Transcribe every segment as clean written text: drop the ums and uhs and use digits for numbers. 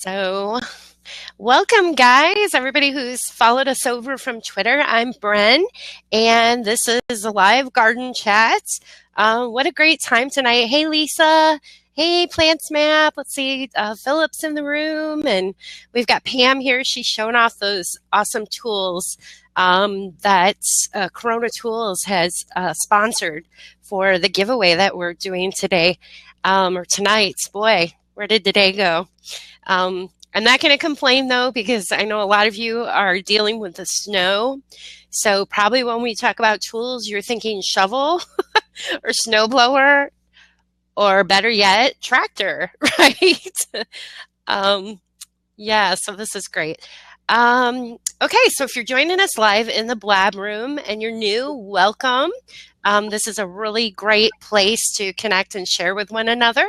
So, welcome, guys. Everybody who's followed us over from Twitter. I'm Bren, and this is a live garden chat. What a great time tonight. Hey, Lisa. Hey, Plants Map. Let's see. Philip's in the room, and we've got Pam here. She's showing off those awesome tools that Corona Tools has sponsored for the giveaway that we're doing today or tonight. Boy, where did the day go? I'm not going to complain, though, because I know a lot of you are dealing with the snow. So probably when we talk about tools, you're thinking shovel or snowblower, or better yet, tractor, right? Yeah, so this is great. Okay, so if you're joining us live in the Blab Room and you're new, welcome. This is a really great place to connect and share with one another.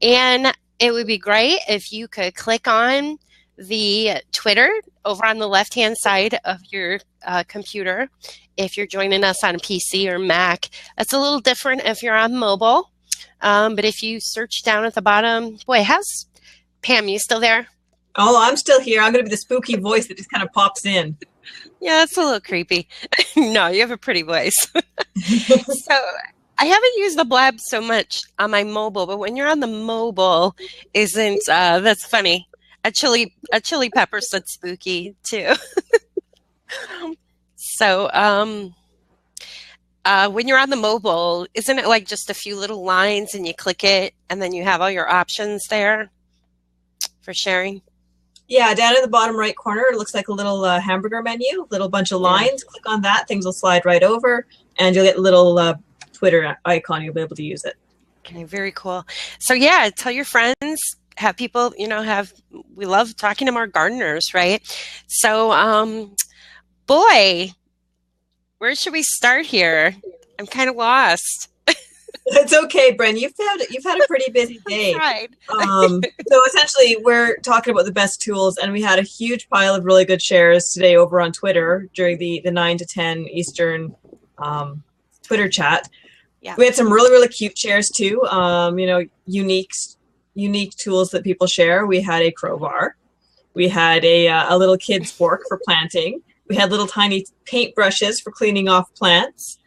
And it would be great if you could click on the Twitter over on the left-hand side of your computer if you're joining us on a PC or Mac. That's a little different if you're on mobile. But if you search down at the bottom, boy, how's Pam, you still there? Oh, I'm still here. I'm going to be the spooky voice that just kind of pops in. Yeah, that's a little creepy. No, you have a pretty voice. So I haven't used the Blab so much on my mobile, but when you're on the mobile, isn't that's funny. A chili pepper said spooky too. So when you're on the mobile, isn't it like just a few little lines and you click it and then you have all your options there for sharing? Yeah, down in the bottom right corner, it looks like a little hamburger menu, little bunch of lines. Yeah. Click on that, things will slide right over, and you'll get a little Twitter icon. You'll be able to use it. Okay, very cool. So yeah, tell your friends, have people, we love talking to more gardeners, right? So, boy, where should we start here? I'm kind of lost. It's okay, Bren. You've had a pretty busy day. Right. So essentially, we're talking about the best tools, and we had a huge pile of really good shares today over on Twitter during the 9 to 10 Eastern Twitter chat. Yeah. We had some really, really cute shares too. Unique tools that people share. We had a crowbar. We had a little kid's fork for planting. We had little tiny paint brushes for cleaning off plants.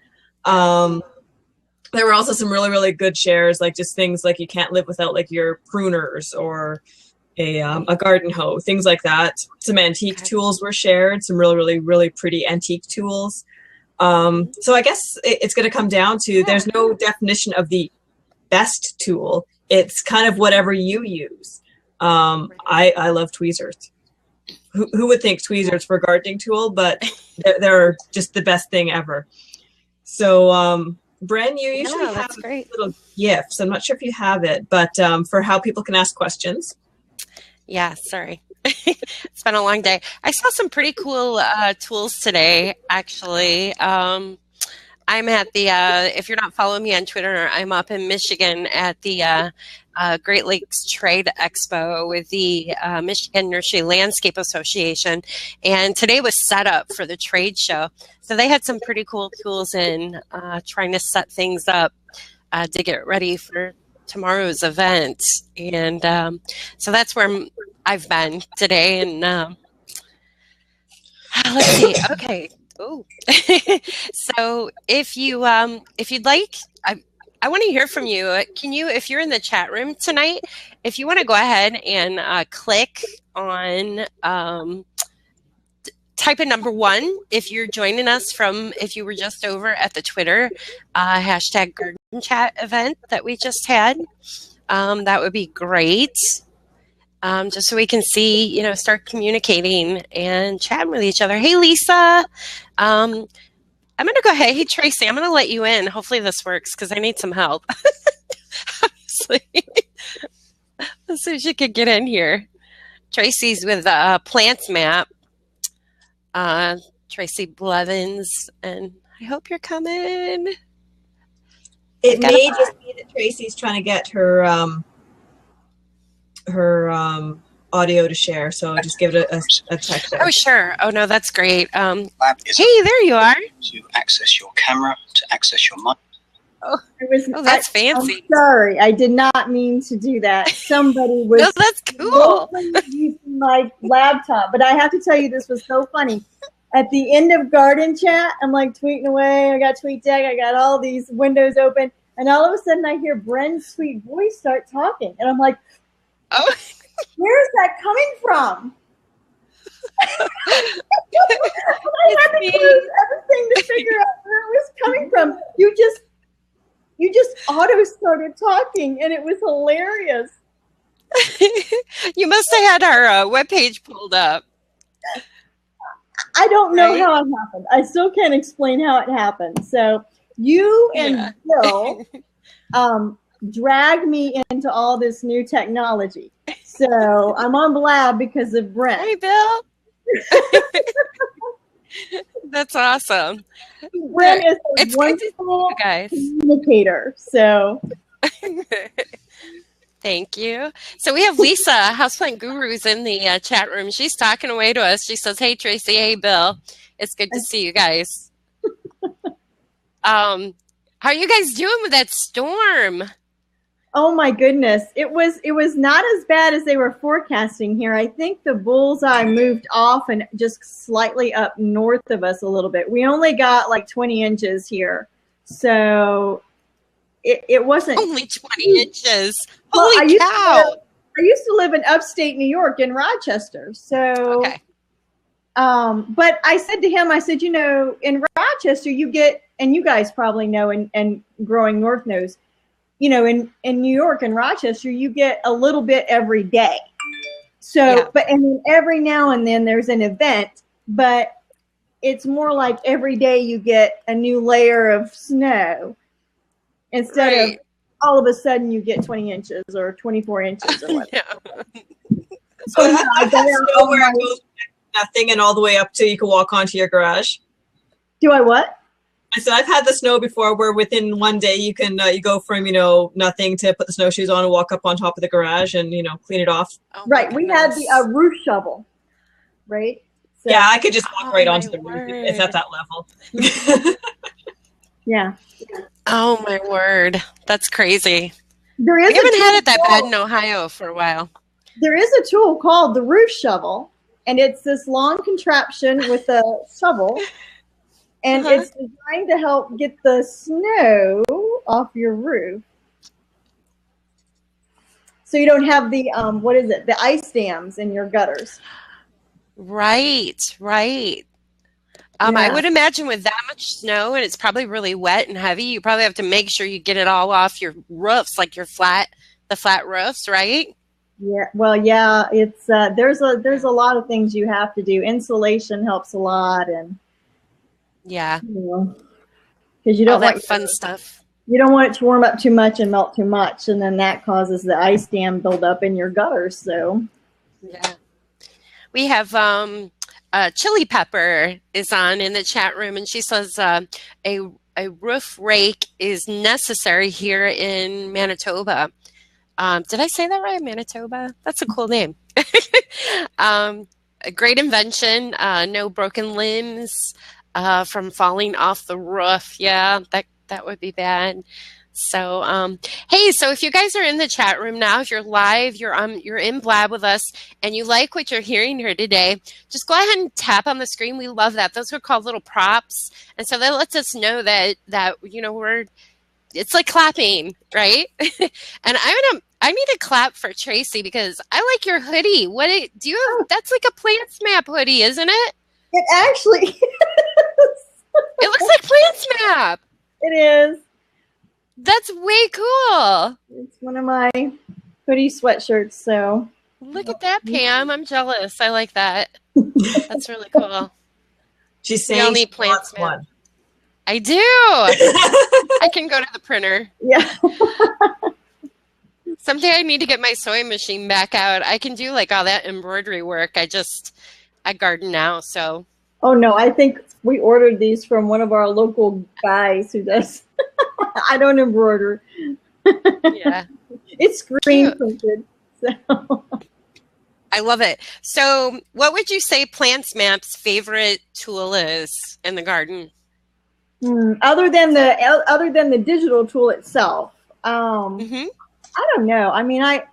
There were also some really, really good shares, like just things like you can't live without like your pruners or a garden hoe, things like that. Some antique tools were shared, some really, really, really pretty antique tools. So I guess it's going to come down to there's no definition of the best tool. It's kind of whatever you use. I love tweezers. Who would think tweezers for a gardening tool? But they're just the best thing ever. So, Bren, you usually have little gifts. I'm not sure if you have it, but for how people can ask questions. Yeah, sorry. It's been a long day. I saw some pretty cool tools today, actually. I'm at the, if you're not following me on Twitter, I'm up in Michigan at the Great Lakes Trade Expo with the Michigan Nursery Landscape Association. And today was set up for the trade show. So they had some pretty cool tools in trying to set things up to get ready for tomorrow's event. And so that's where I've been today. And let's see. Okay. Oh, so if you'd like, I want to hear from you. Can you, if you're in the chat room tonight, if you want to go ahead and click on, type in number 1 if you're joining us from, if you were just over at the Twitter hashtag garden chat event that we just had, that would be great. Just so we can see, start communicating and chatting with each other. Hey, Lisa. I'm going to go ahead. Hey, Tracy, I'm going to let you in. Hopefully this works because I need some help. Obviously. Let's see if she could get in here. Tracy's with Plants Map. Tracy Blevins, and I hope you're coming. It may just be that Tracy's trying to get her audio to share, so just give it a check there. Oh, sure. Oh, no, that's great. Hey, there you are. To access your camera, to access your mic. Oh, It was, oh, that's I'm fancy. sorry, I did not mean to do that. Somebody No, was that's cool. willfully using my laptop, but I have to tell you, this was so funny. At the end of Garden Chat, I'm like tweeting away. I got TweetDeck. I got all these windows open, and all of a sudden, I hear Bren's sweet voice start talking, and I'm like, Oh, "Where's that coming from?" I it's had to me. close everything to figure out where it was coming from. You just auto started talking, and it was hilarious. You must have had our webpage pulled up, I don't know right? how it happened. I still can't explain how it happened. So you Yeah. and Bill drag me into all this new technology. So I'm on Blab because of Brent. Hey, Bill. That's awesome. Brent is a It's good to see wonderful you guys. communicator. So Thank you. So we have Lisa, Houseplant Guru's in the chat room. She's talking away to us. She says, "Hey, Tracy. Hey, Bill. It's good to see you guys." How are you guys doing with that storm? oh my goodness, it was not as bad as they were forecasting here. I think the bullseye moved off and just slightly up north of us a little bit. We only got like 20 inches here, so it wasn't Only 20 inches. well. Holy cow. I used to live in upstate New York in Rochester, so Okay. but I said to him, I said, you know, in Rochester you get, and you guys probably know, and Growing North knows, you know, in New York and Rochester, you get a little bit every day. So, Yeah. but and then every now and then there's an event, but it's more like every day you get a new layer of snow instead of Right. all of a sudden you get 20 inches or 24 inches or whatever. Yeah. So yeah, I I've got got out all all my. my. It goes nothing and all the way up till you can walk onto your garage. Do I what? So I've had the snow before where within one day you can you go from nothing to put the snowshoes on and walk up on top of the garage and clean it off. Oh my Right, we had the goodness. roof shovel, right? So, Yeah, I could just walk Oh right my onto the roof. It's word. at that level. yeah, Oh my word. That's crazy. there We is a haven't had tool it that bad called, in Ohio for a while. there is a tool called the roof shovel, and it's this long contraption with a shovel, and Uh-huh. it's designed to help get the snow off your roof, so you don't have the what is it? The ice dams in your gutters. Right, right. I Yeah. would imagine with that much snow and it's probably really wet and heavy, you probably have to make sure you get it all off your roofs, like the flat roofs, right? Yeah, well, yeah, it's there's a lot of things you have to do. Insulation helps a lot, and Yeah, because you all don't that want fun stuff. you don't want it to warm up too much and melt too much, and then that causes the ice dam buildup in your gutters. So Yeah. We have Chili Pepper is on in the chat room, and she says a a roof rake is necessary here in Manitoba. Did I say that right? Manitoba? That's a cool name. A great invention. No broken limbs from falling off the roof. Yeah, that would be bad. So, hey, so if you guys are in the chat room now, if you're live, you're in Blab with us, and you like what you're hearing here today, just go ahead and tap on the screen. We love that. Those are called little props, and so that lets us know that we're. It's like clapping, right? And I need a clap for Tracy because I like your hoodie. Do you have? That's like a Plants Map hoodie, isn't it? it actually It looks like Plants Map. it is. That's way cool. It's one of my hoodie sweatshirts. So Look at that, Pam. I'm jealous. I like that. That's really cool. She's We all saying need she Plants wants Map. one. I do. I can go to the printer. yeah, Someday I need to get my sewing machine back out. I can do like all that embroidery work. I garden now, so. oh no, I think we ordered these from one of our local guys who does. I don't embroider. Yeah. It's screen printed. So. I love it. So, what would you say Plants Map's favorite tool is in the garden? Other than the digital tool itself, I don't know. I mean, I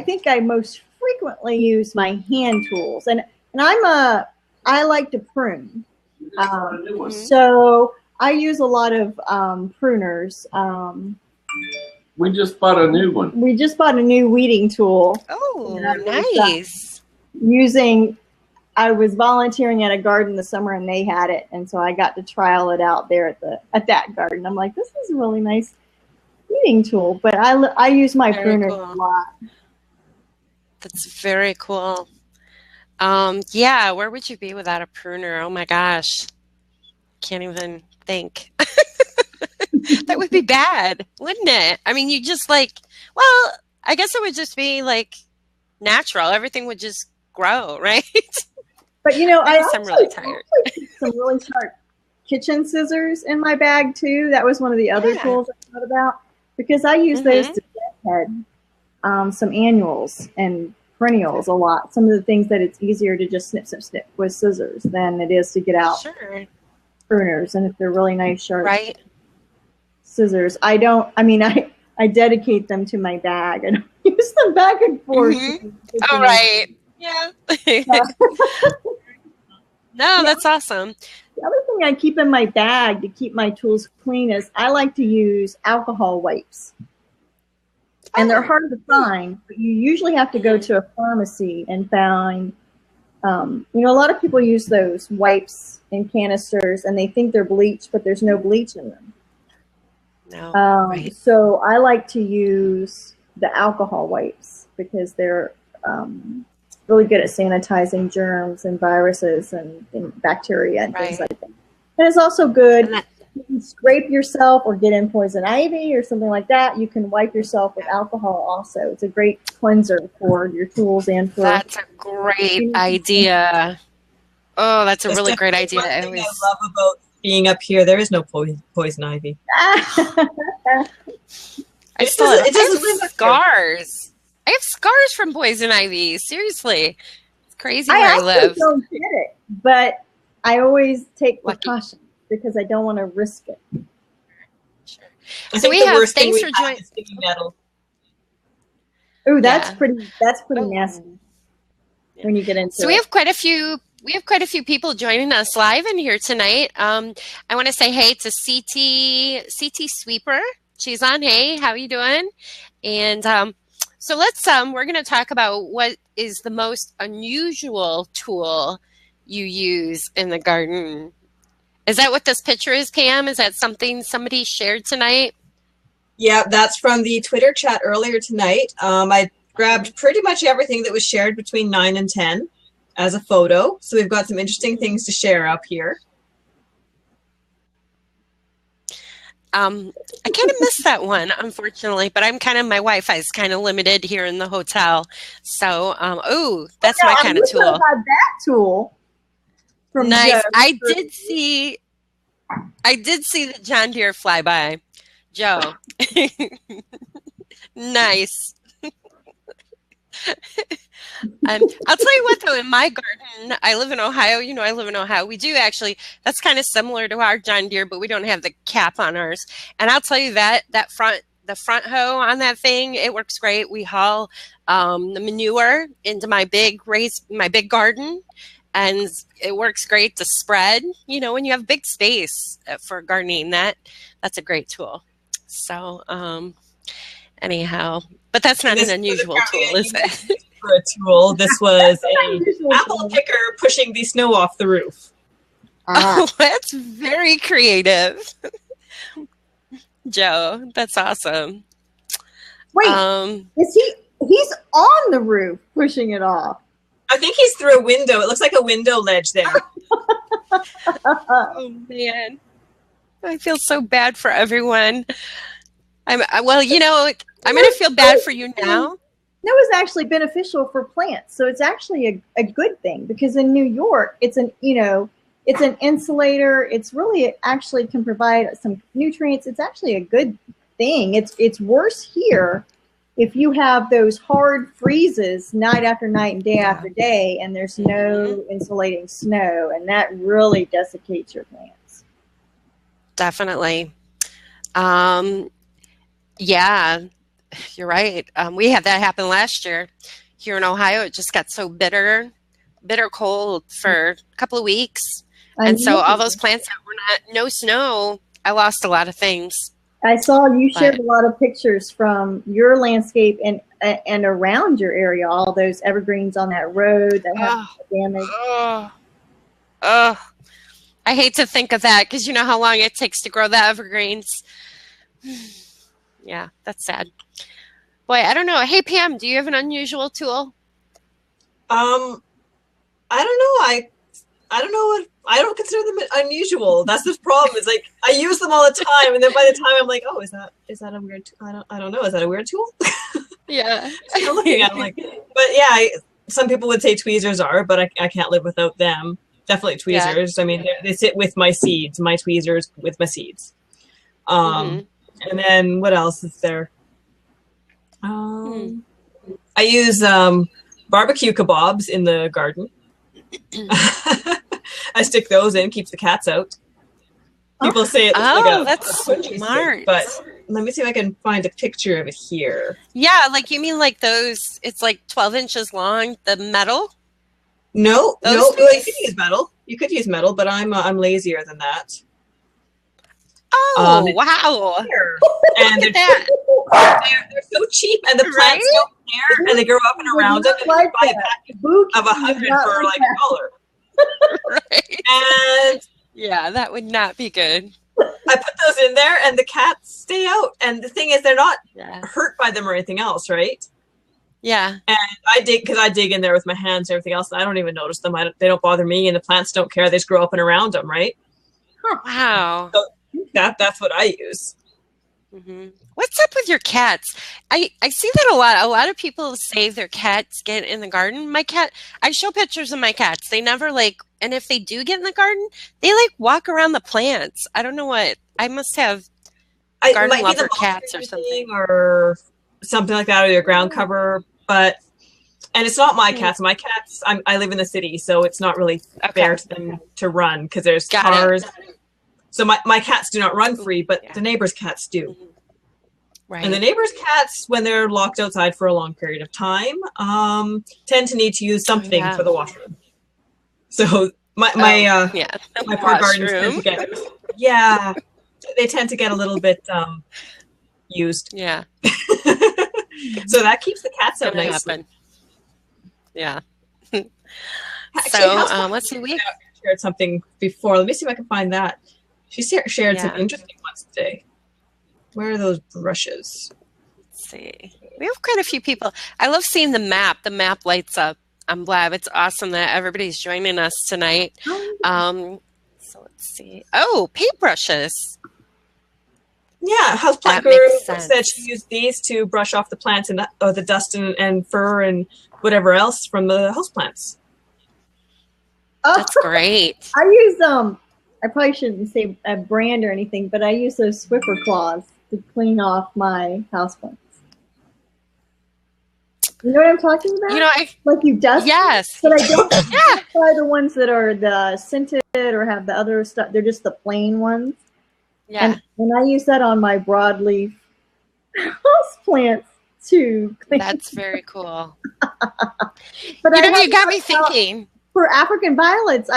think I most frequently use my hand tools, and I like to prune. So I use a lot of pruners. We just bought a new one. We just bought a new weeding tool. Oh, nice. I was volunteering at a garden this summer, and they had it, and so I got to trial it out there at that garden. I'm like, this is a really nice weeding tool, but I use my pruners a lot. That's very cool. Yeah, where would you be without a pruner? Oh my gosh. Can't even think. That would be bad, wouldn't it? I mean, you just well, I guess it would just be natural. Everything would just grow, right? But I'm really tired. I keep some really sharp kitchen scissors in my bag too. That was one of the other tools I thought about, because I use those to deadhead some annuals and perennials a lot. Some of the things that it's easier to just snip, snip, snip with scissors than it is to get out pruners. And if they're really nice sharp scissors, I dedicate them to my bag and use them back and forth. All right. Yeah. No, that's awesome. The other thing I keep in my bag to keep my tools clean is I like to use alcohol wipes. And they're hard to find, but you usually have to go to a pharmacy and find, a lot of people use those wipes in canisters and they think they're bleach, but there's no bleach in them. No. So I like to use the alcohol wipes because they're really good at sanitizing germs and viruses and bacteria and things like that. And it's also good. You can scrape yourself or get in poison ivy or something like that. You can wipe yourself with alcohol also. It's a great cleanser for your tools and for... That's a great idea. Oh, that's a really great idea. One thing I love about being up here, there is no poison ivy. I have scars. I have scars from poison ivy. Seriously. It's crazy where I live. I don't get it, but I always take precautions because I don't want to risk it. I think the worst thing we have is sticky metal. Ooh, that's pretty nasty when you get into it. So we have quite a few people joining us live in here tonight. I want to say hey to CT Sweeper. She's on. Hey, how are you doing? And so let's we're going to talk about what is the most unusual tool you use in the garden. Is that what this picture is, Pam? Is that something somebody shared tonight? Yeah, that's from the Twitter chat earlier tonight. I grabbed pretty much everything that was shared between 9 and 10 as a photo. So we've got some interesting things to share up here. I kind of missed that one, unfortunately, but my Wi-Fi is kind of limited here in the hotel. So, that's my kind of tool. About that tool. Nice. Joe. I did see the John Deere flyby. Joe. Nice. I'll tell you what, though, in my garden, I live in Ohio. I live in Ohio. We do actually, that's kind of similar to our John Deere, but we don't have the cap on ours. And I'll tell you the front hoe on that thing, it works great. We haul the manure into my big garden. And it works great to spread, when you have big space for gardening, that's a great tool. So, anyhow, but that's not an unusual tool, is it? For a tool, this was an apple picker pushing the snow off the roof. Oh, that's very creative. Joe, that's awesome. Wait, he's on the roof pushing it off? I think he's through a window. It looks like a window ledge there. Oh, man. I feel so bad for everyone. I'm going to feel bad for you now. That was actually beneficial for plants. So it's actually a good thing because in New York, it's an insulator. It's really actually can provide some nutrients. It's actually a good thing. It's worse here if you have those hard freezes night after night and day after day, and there's no insulating snow, and that really desiccates your plants. Definitely. Yeah, you're right. We had that happen last year here in Ohio. It just got so bitter cold for a couple of weeks. I And so all know. those plants that were no snow, I lost a lot of things. I saw you shared But a lot of pictures from your landscape and around your area, all those evergreens on that road that have damage. I hate to think of that because you know how long it takes to grow the evergreens. Yeah, that's sad. Boy, I don't know. Hey, Pam, do you have an unusual tool? I don't know. I don't know what I don't consider them unusual. That's the problem. Is like I use them all the time, and then by the time I'm like, oh, is that a weird? I don't know. Is that a weird tool? Yeah. Still looking at them like, but yeah, some people would say tweezers are, but I can't live without them. Definitely tweezers. Yeah. I mean, they sit with my seeds. My tweezers with my seeds. And then what else is there? I use barbecue kebabs in the garden. I stick those in, keeps the cats out. People say it looks like that's smart. Stick, but let me see if I can find a picture of it here. Yeah, like you mean like those? It's like 12 inches long. The metal? No, you could use metal. You could use metal, but I'm lazier than that. Oh, wow! And they're so cheap, and the plants don't care, and they grow up and around them. And you buy a package of 100 for like $1. Right. And yeah, that would not be good. I put those in there, and the cats stay out. And the thing is, they're not hurt by them or anything else, right? Yeah. And I dig in there with my hands and everything else, and I don't even notice them. They don't bother me, and the plants don't care. They just grow up and around them, right? Wow. So that's what I use. Mm-hmm. What's up with your cats? I see that a lot. A lot of people say their cats get in the garden. My cat, I show pictures of my cats. They never and if they do get in the garden, they walk around the plants. I don't know what. I must have garden lover cats or something. Or something like that, or your ground cover. And it's not my cats. My cats, I live in the city, so it's not really fair to them to run because there's cars. So my cats do not run free, but the neighbors' cats do. Right. And the neighbors' cats, when they're locked outside for a long period of time, tend to need to use something for the washroom. So my poor gardens tend to they tend to get a little bit used. Yeah. So that keeps the cats out nicely. Yeah. Actually, let's see. We shared something before. Let me see if I can find that. She shared some interesting ones today. Where are those brushes? Let's see. We have quite a few people. I love seeing the map. The map lights up. I'm glad. It's awesome that everybody's joining us tonight. So let's see. Oh, paintbrushes. Yeah, Houseplant Guru said she used these to brush off the plants and the dust and fur and whatever else from the houseplants. That's great. I use I probably shouldn't say a brand or anything, but I use those Swiffer claws to clean off my houseplants. You know what I'm talking about? You know, like you dust. Yes. But I don't buy the ones that are the scented or have the other stuff. They're just the plain ones. Yeah. And I use that on my broadleaf houseplants to clean. That's very cool. But you got me thinking. For African violets,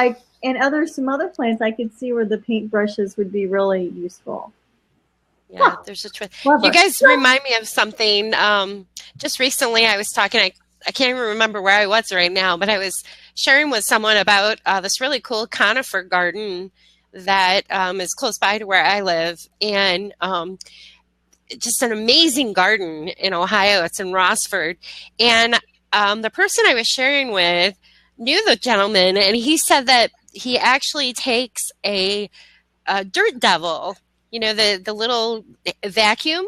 and some other plants, I could see where the paintbrushes would be really useful. Yeah, there's a twist. You guys remind me of something. Just recently, I was talking. I can't even remember where I was right now, but I was sharing with someone about this really cool conifer garden that is close by to where I live, and just an amazing garden in Ohio. It's in Rossford, and the person I was sharing with knew the gentleman, and he said that he actually takes a dirt devil, the little vacuum,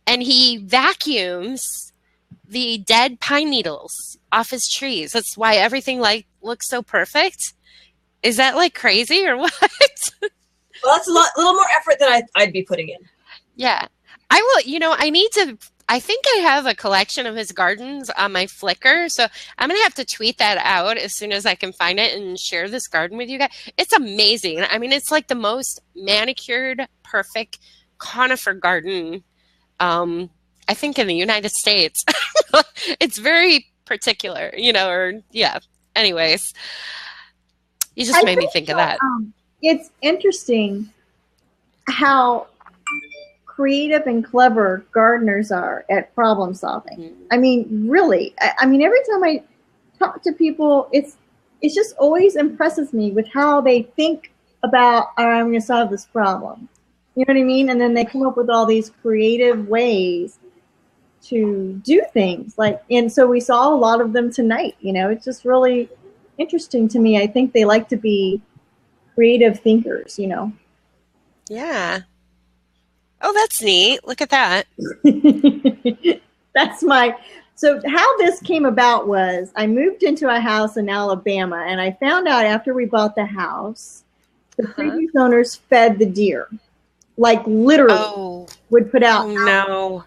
and he vacuums the dead pine needles off his trees. That's why everything looks so perfect. Is that crazy or what? Well, that's a little more effort than I'd be putting in. Yeah. I will, I need to I think I have a collection of his gardens on my Flickr, so I'm gonna have to tweet that out as soon as I can find it and share this garden with you guys. It's amazing. I mean, it's like the most manicured, perfect conifer garden, I think in the United States. It's very particular, you know, or yeah. Anyways, you just made me think of that. It's interesting how creative and clever gardeners are at problem solving. Mm-hmm. I mean, really. I mean, every time I talk to people, it's just always impresses me with how they think about, oh, I'm going to solve this problem. You know what I mean? And then they come up with all these creative ways to do things. Like, and so we saw a lot of them tonight. You know, it's just really interesting to me. I think they like to be creative thinkers, you know. Yeah. Oh, that's neat. Look at that. So how this came about was I moved into a house in Alabama, and I found out after we bought the house, the previous owners fed the deer. Like literally would put out. Oh, no.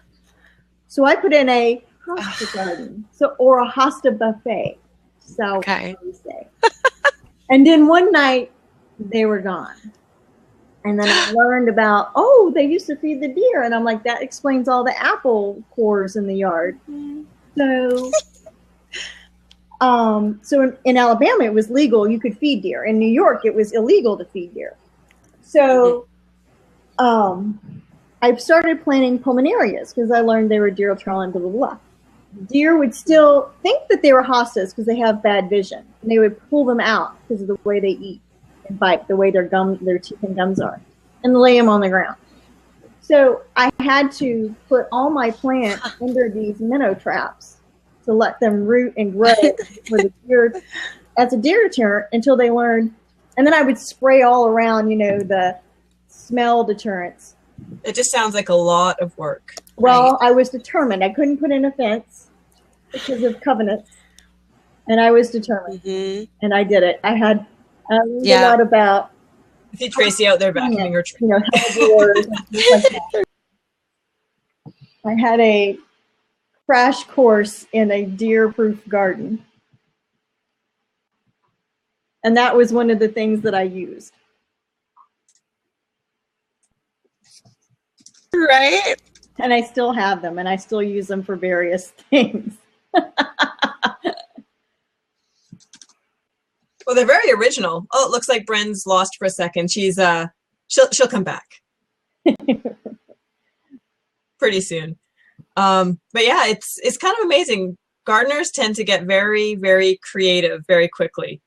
So I put in a hosta garden, or a hosta buffet. So okay. We say. And then one night they were gone. And then I learned about, they used to feed the deer. And I'm like, that explains all the apple cores in the yard. So, so in Alabama, it was legal. You could feed deer. In New York, it was illegal to feed deer. So I started planting pulmonarias because I learned they were deer trolling, blah, blah, blah. Deer would still think that they were hostas because they have bad vision. And they would pull them out because of the way they eat and bite, the way their teeth and gums are, and lay them on the ground. So I had to put all my plants under these minnow traps to let them root and grow for the deer as a deer deterrent until they learned. And then I would spray all around, you know, the smell deterrents. It just sounds like a lot of work. Well, right? I was determined. I couldn't put in a fence because of covenants. And I was determined. Mm-hmm. And I did it. I learned a lot about. I see Tracy out there vacuuming her tree. You know, herbivores and things like that. I had a crash course in a deer-proof garden. And that was one of the things that I used. Right. And I still have them, and I still use them for various things. Well, they're very original. Oh, it looks like Bren's lost for a second. She's she'll come back pretty soon. But yeah, it's kind of amazing. Gardeners tend to get very, very creative very quickly.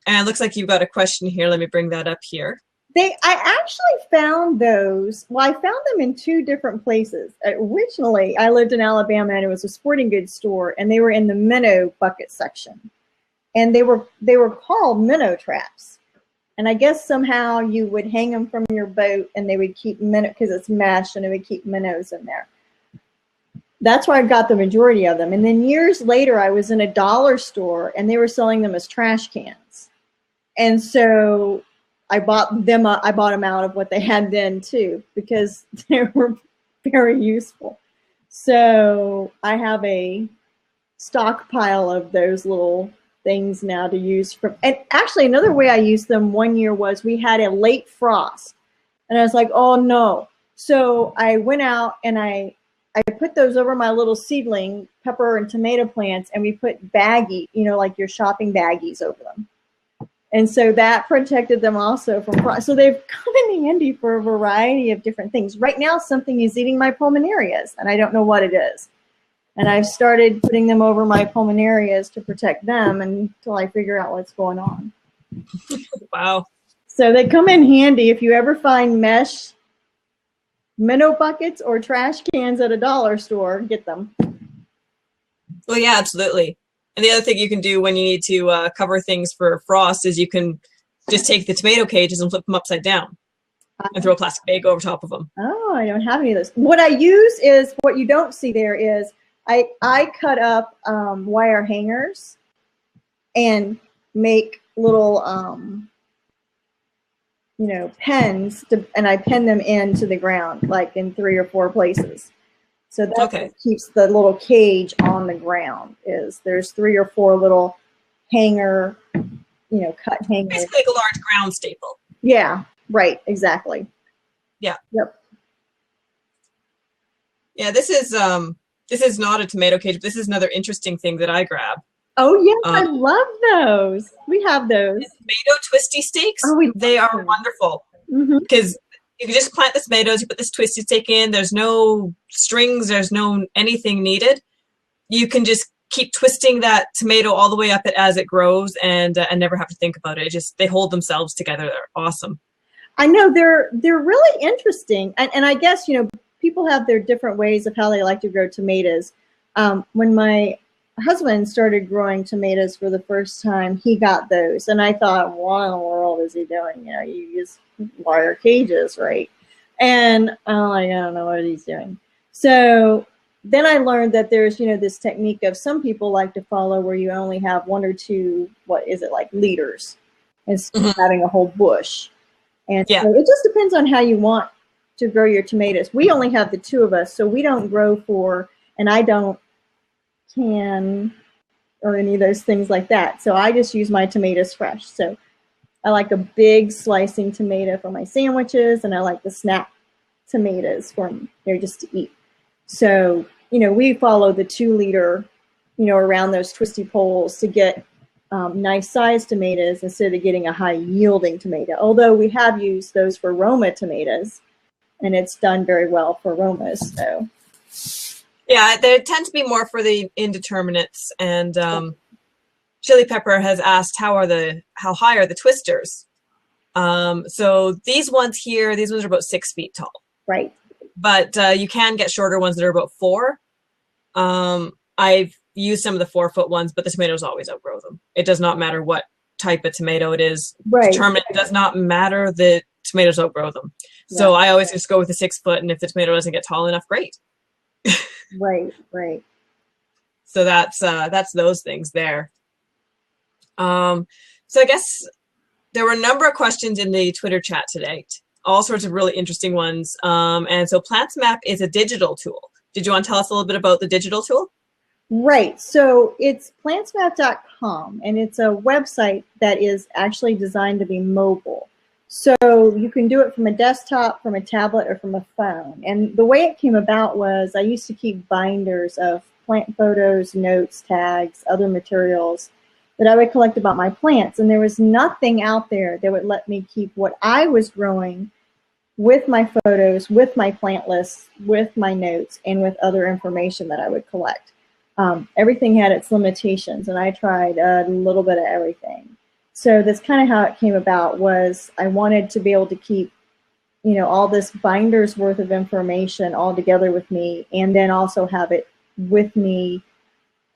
And it looks like you've got a question here. Let me bring that up here. I actually found those. Well, I found them in two different places. Originally, I lived in Alabama, and it was a sporting goods store, and they were in the minnow bucket section. And they were called minnow traps. And I guess somehow you would hang them from your boat, and they would keep minnow, because it's mesh, and it would keep minnows in there. That's where I got the majority of them. And then years later, I was in a dollar store, and they were selling them as trash cans. And so I bought them out of what they had then too, because they were very useful. So I have a stockpile of those little things now to use and actually another way I used them one year was we had a late frost, and I was like, oh no. So I went out and I put those over my little seedling pepper and tomato plants, and we put baggie, you know, like your shopping baggies over them. And so that protected them also from frost. So they've come in handy for a variety of different things. Right now, something is eating my pulmonarias, and I don't know what it is. And I've started putting them over my pulmonarias to protect them until I figure out what's going on. Wow. So they come in handy if you ever find mesh minnow buckets or trash cans at a dollar store, get them. Well, yeah, absolutely. And the other thing you can do when you need to cover things for frost is you can just take the tomato cages and flip them upside down and throw a plastic bag over top of them. Oh, I don't have any of those. What I use is, what you don't see there is, I cut up wire hangers and make little, you know, pens, and I pin them into the ground, like in 3 or 4 places. So that's what keeps the little cage on the ground. Is there's 3 or 4 little hanger, cut hangers. Basically like a large ground staple. Yeah, right, exactly. Yeah. Yep. Yeah, this is not a tomato cage, but this is another interesting thing that I grab. Oh yes, I love those. We have those. Tomato twisty stakes. Oh, they are wonderful because you can just plant the tomatoes. You put this twisty stake in. There's no strings. There's no anything needed. You can just keep twisting that tomato all the way up it as it grows, and never have to think about it. They hold themselves together. They're awesome. I know they're really interesting, and I guess people have their different ways of how they like to grow tomatoes. When my husband started growing tomatoes for the first time, he got those, and I thought, what in the world is he doing? You use wire cages, right? And I'm like, I don't know what he's doing. So then I learned that there's this technique of some people like to follow where you only have 1 or 2, leaders, instead of having a whole bush. And so it just depends on how you want to grow your tomatoes. We only have the 2 of us, so we don't grow and I don't can or any of those things like that. So I just use my tomatoes fresh. So I like a big slicing tomato for my sandwiches, and I like the snap tomatoes they're just to eat. So, we follow the 2-liter, around those twisty poles to get nice sized tomatoes instead of getting a high yielding tomato. Although we have used those for Roma tomatoes, and it's done very well for Romas. So. Yeah, they tend to be more for the indeterminates. And Chili Pepper has asked, how high are the twisters? So these ones are about 6 feet tall. Right. But you can get shorter ones that are about 4. I've used some of the 4-foot ones, but the tomatoes always outgrow them. It does not matter what type of tomato it is. Right. Determined does not matter. The tomatoes outgrow them. So I always just go with the 6-foot, and if the tomato doesn't get tall enough, great. Right. So that's those things there. So I guess there were a number of questions in the Twitter chat today, all sorts of really interesting ones. And so PlantsMap is a digital tool. Did you want to tell us a little bit about the digital tool? Right. So it's plantsmap.com, and it's a website that is actually designed to be mobile. So you can do it from a desktop, from a tablet, or from a phone. And the way it came about was I used to keep binders of plant photos, notes, tags, other materials that I would collect about my plants. And there was nothing out there that would let me keep what I was growing with my photos, with my plant lists, with my notes, and with other information that I would collect. Everything had its limitations, and I tried a little bit of everything. So that's kind of how it came about. Was I wanted to be able to keep, all this binder's worth of information all together with me, and then also have it with me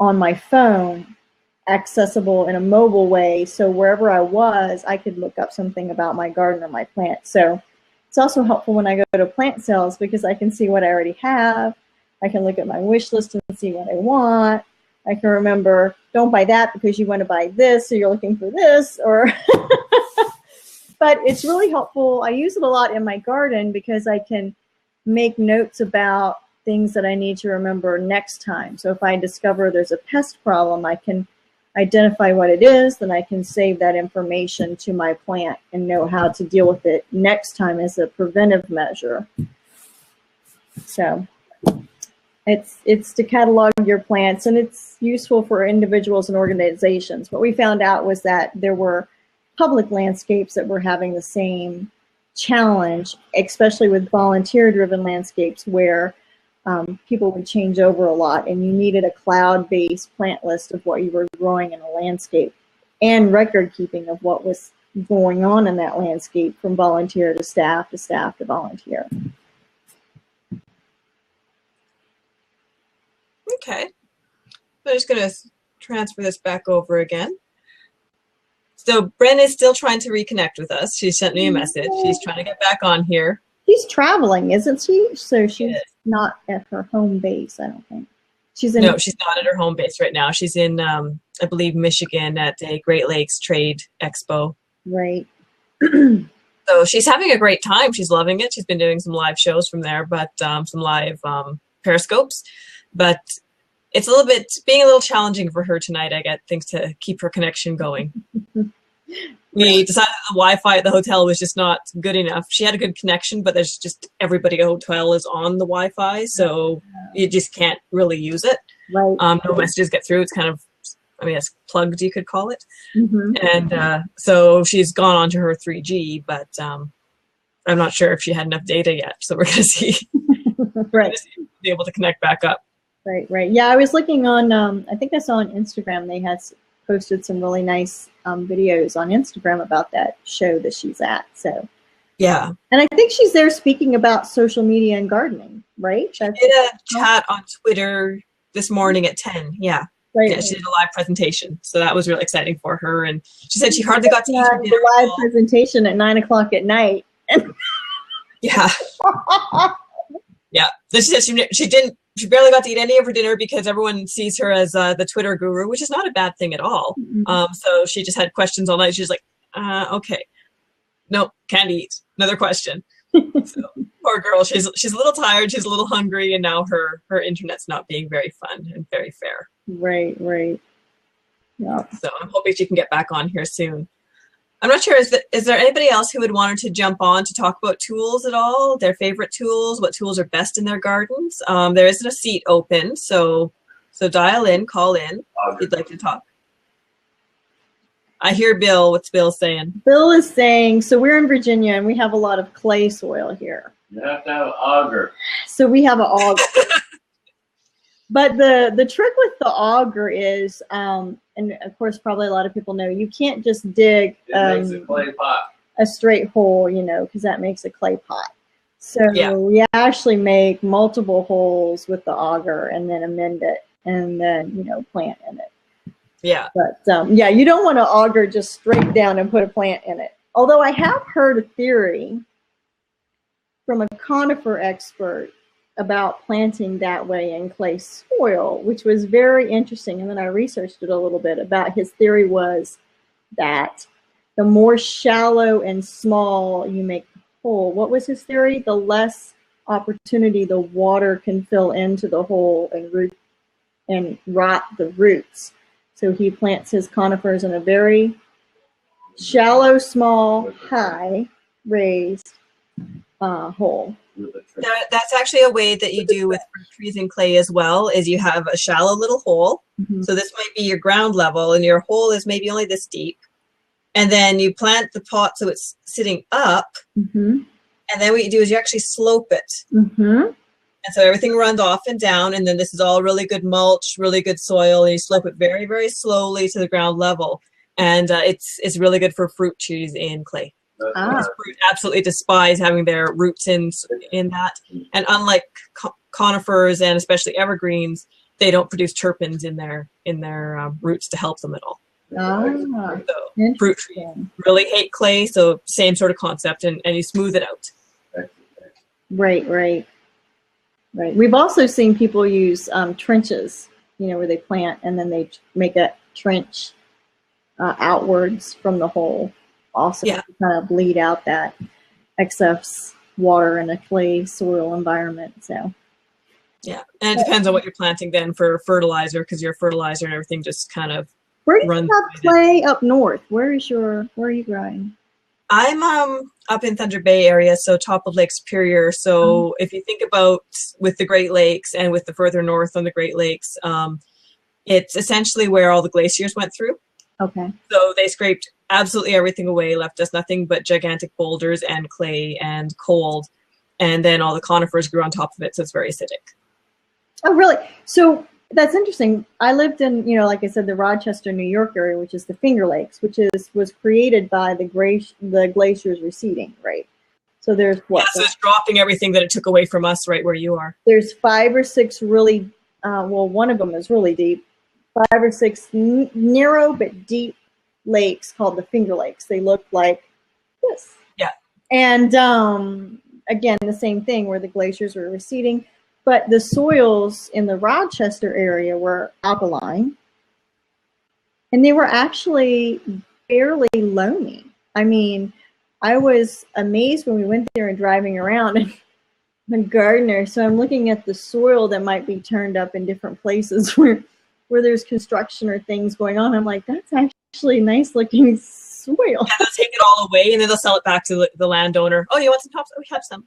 on my phone, accessible in a mobile way. So wherever I was, I could look up something about my garden or my plant. So it's also helpful when I go to plant sales because I can see what I already have. I can look at my wish list and see what I want. I can remember, don't buy that because you want to buy this, so you're looking for this, or but it's really helpful. I use it a lot in my garden because I can make notes about things that I need to remember next time. So if I discover there's a pest problem, I can identify what it is, then I can save that information to my plant and know how to deal with it next time as a preventive measure. So it's to catalog your plants, and it's useful for individuals and organizations. What we found out was that there were public landscapes that were having the same challenge, especially with volunteer-driven landscapes where people would change over a lot, and you needed a cloud-based plant list of what you were growing in a landscape and record keeping of what was going on in that landscape from volunteer to staff to volunteer. Okay. I'm just going to transfer this back over again. So Bren is still trying to reconnect with us. She sent me a message. She's trying to get back on here. She's traveling, isn't she? So she's not at her home base, I don't think. No, she's not at her home base right now. She's in, I believe, Michigan at a Great Lakes Trade Expo. Right. So she's having a great time. She's loving it. She's been doing some live shows from there, but some live periscopes, but it's being a little challenging for her tonight. I get things to keep her connection going. We decided the Wi-Fi at the hotel was just not good enough. She had a good connection, but there's just everybody at the hotel is on the Wi-Fi, so you just can't really use it. Right. No messages get through. It's kind of, I mean, it's plugged, you could call it. Mm-hmm. And so she's gone on to her 3G, but I'm not sure if she had enough data yet. So we're going to see. Right. Be able to connect back up. Right. Yeah, I was looking on, I think I saw on Instagram, they had posted some really nice videos on Instagram about that show that she's at. So yeah. And I think she's there speaking about social media and gardening, right? She did a chat on Twitter this morning at 10. Yeah. Right. Yeah, she did a live presentation. So that was really exciting for her. And she said she hardly got to eat her dinner. The live presentation at 9 o'clock at night. Yeah. Yeah. So she said she barely got to eat any of her dinner because everyone sees her as the Twitter guru, which is not a bad thing at all. Mm-hmm. So she just had questions all night. She's like, okay, nope, can't eat. Another question. So poor girl, she's a little tired, she's a little hungry, and now her internet's not being very fun and very fair. Right. Yeah. So I'm hoping she can get back on here soon. I'm not sure, is there anybody else who would want to jump on to talk about tools at all? Their favorite tools, what tools are best in their gardens? There isn't a seat open, so dial in, call in if you'd like to talk. I hear Bill. What's Bill saying? Bill is saying, so we're in Virginia and we have a lot of clay soil here. You have to have an auger. So we have an auger. But the trick with the auger is, and of course probably a lot of people know, you can't just dig It makes a clay pot. a straight hole, because that makes a clay pot. So Yeah. we actually make multiple holes with the auger and then amend it and then, plant in it. Yeah. But yeah, you don't want to auger just straight down and put a plant in it. Although I have heard a theory from a conifer expert about planting that way in clay soil, which was very interesting. And then I researched it a little bit about his theory was that the more shallow and small you make the hole, what was his theory? The less opportunity the water can fill into the hole and rot the roots. So he plants his conifers in a very shallow, small, high raised hole. That's actually a way that you do with fruit trees in clay as well, is you have a shallow little hole. Mm-hmm. So this might be your ground level and your hole is maybe only this deep. And then you plant the pot so it's sitting up. Mm-hmm. And then what you do is you actually slope it. Mm-hmm. And so everything runs off and down, and then this is all really good mulch, really good soil, and you slope it very, very slowly to the ground level. And it's really good for fruit trees in clay. Because fruit absolutely despise having their roots in that. And unlike conifers and especially evergreens, they don't produce terpenes in their roots to help them at all. So fruit trees really hate clay, so same sort of concept, and you smooth it out. Right. We've also seen people use trenches, where they plant and then they make a trench outwards from the hole, also to kind of bleed out that excess water in a clay soil environment. So yeah, and it depends on what you're planting then for fertilizer, because your fertilizer and everything just kind of where do you have clay up north? Where are you growing? I'm up in Thunder Bay area, so top of Lake Superior. So if you think about with the Great Lakes and with the further north on the Great Lakes, it's essentially where all the glaciers went through. Okay. So they scraped absolutely everything away, left us nothing but gigantic boulders and clay and cold. And then all the conifers grew on top of it, so it's very acidic. Oh, really? So that's interesting. I lived in, like I said, the Rochester, New York area, which is the Finger Lakes, which was created by the glaciers receding, right? So there's what? Yeah, so it's dropping everything that it took away from us right where you are. There's 5 or 6 really, one of them is really deep, 5 or 6 narrow but deep lakes called the Finger Lakes. They look like this. Yeah. And again, the same thing where the glaciers were receding. But the soils in the Rochester area were alkaline, and they were actually fairly loamy. I mean, I was amazed when we went there and driving around, and a gardener, so I'm looking at the soil that might be turned up in different places where there's construction or things going on. I'm like, that's actually nice looking soil. Yeah, they'll take it all away and then they'll sell it back to the landowner. Oh, you want some tops? Oh, we have some.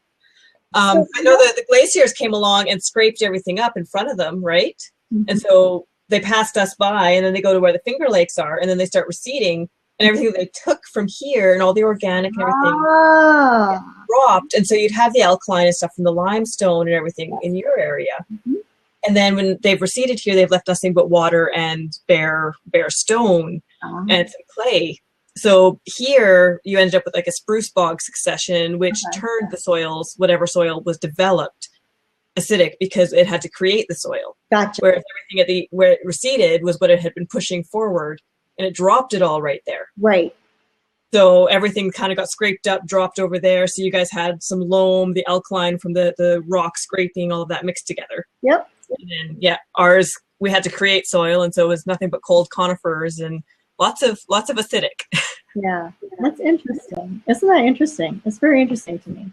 I know the glaciers came along and scraped everything up in front of them, right? Mm-hmm. And so they passed us by, and then they go to where the Finger Lakes are, and then they start receding, and everything they took from here and all the organic and everything dropped. And so you'd have the alkaline and stuff from the limestone and everything in your area. Mm-hmm. And then when they've receded here, they've left nothing but water and bare stone and some clay. So here you ended up with like a spruce bog succession, which turned the soils, whatever soil was developed, acidic because it had to create the soil. Gotcha. Whereas everything where it receded was what it had been pushing forward, and it dropped it all right there. Right. So everything kind of got scraped up, dropped over there. So you guys had some loam, the alkaline from the rock scraping, all of that mixed together. Yep. And then ours, we had to create soil, and so it was nothing but cold conifers and lots of acidic. Yeah, that's interesting. Isn't that interesting? It's very interesting to me.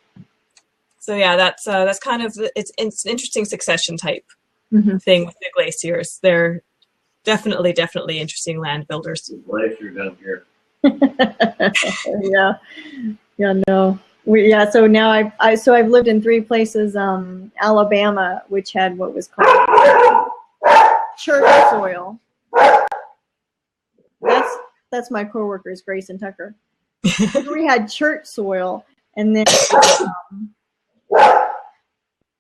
So yeah, that's kind of it's an interesting succession type thing with the glaciers. They're definitely interesting land builders. Glacier down here. No. So now I've lived in 3 places. Alabama, which had what was called church soil. That's my coworkers, Grace and Tucker. We had church soil, and then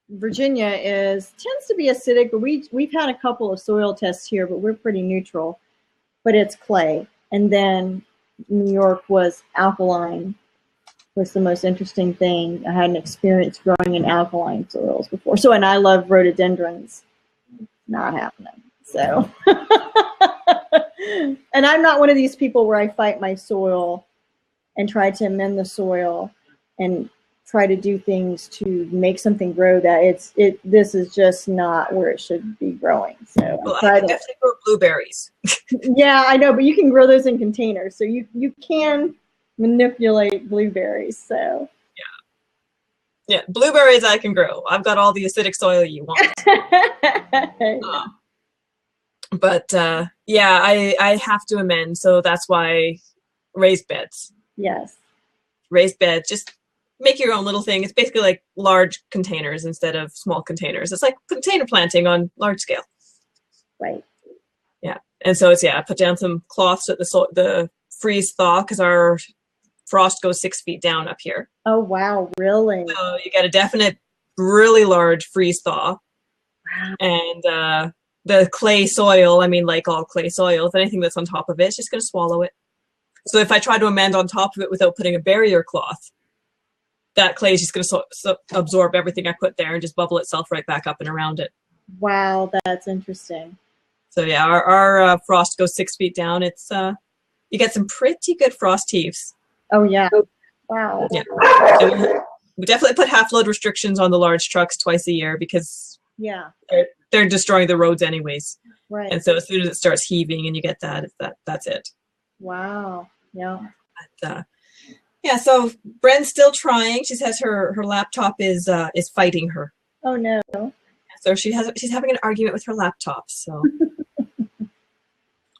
Virginia tends to be acidic, but we've had a couple of soil tests here, but we're pretty neutral. But it's clay, and then New York was alkaline. Was the most interesting thing. I hadn't experienced growing in alkaline soils before. So, and I love rhododendrons. Not happening. So, and I'm not one of these people where I fight my soil and try to amend the soil and try to do things to make something grow that this is just not where it should be growing. So well, I can definitely grow blueberries. Yeah, I know, but you can grow those in containers. So you can manipulate blueberries. So yeah, blueberries I can grow. I've got all the acidic soil you want. But I have to amend, so that's why raised beds. Yes. Raised beds, just make your own little thing. It's basically like large containers instead of small containers. It's like container planting on large scale. Right. Yeah, and so I put down some cloths at the freeze thaw because our frost goes 6 feet down up here. Oh wow, really? So you get a definite, really large freeze thaw. Wow. And the clay soil, I mean, like all clay soil, if anything that's on top of it, it's just going to swallow it. So if I try to amend on top of it without putting a barrier cloth, that clay is just going to absorb everything I put there and just bubble itself right back up and around it. Wow, that's interesting. So yeah, our frost goes 6 feet down. It's you get some pretty good frost heaves. Oh yeah. Wow. Yeah. And we definitely put half load restrictions on the large trucks twice a year because they're destroying the roads anyways. Right. And so as soon as it starts heaving and you get that's it. Wow. Yeah. But, so Bren's still trying. She says her laptop is fighting her. Oh no. So she's having an argument with her laptop. So,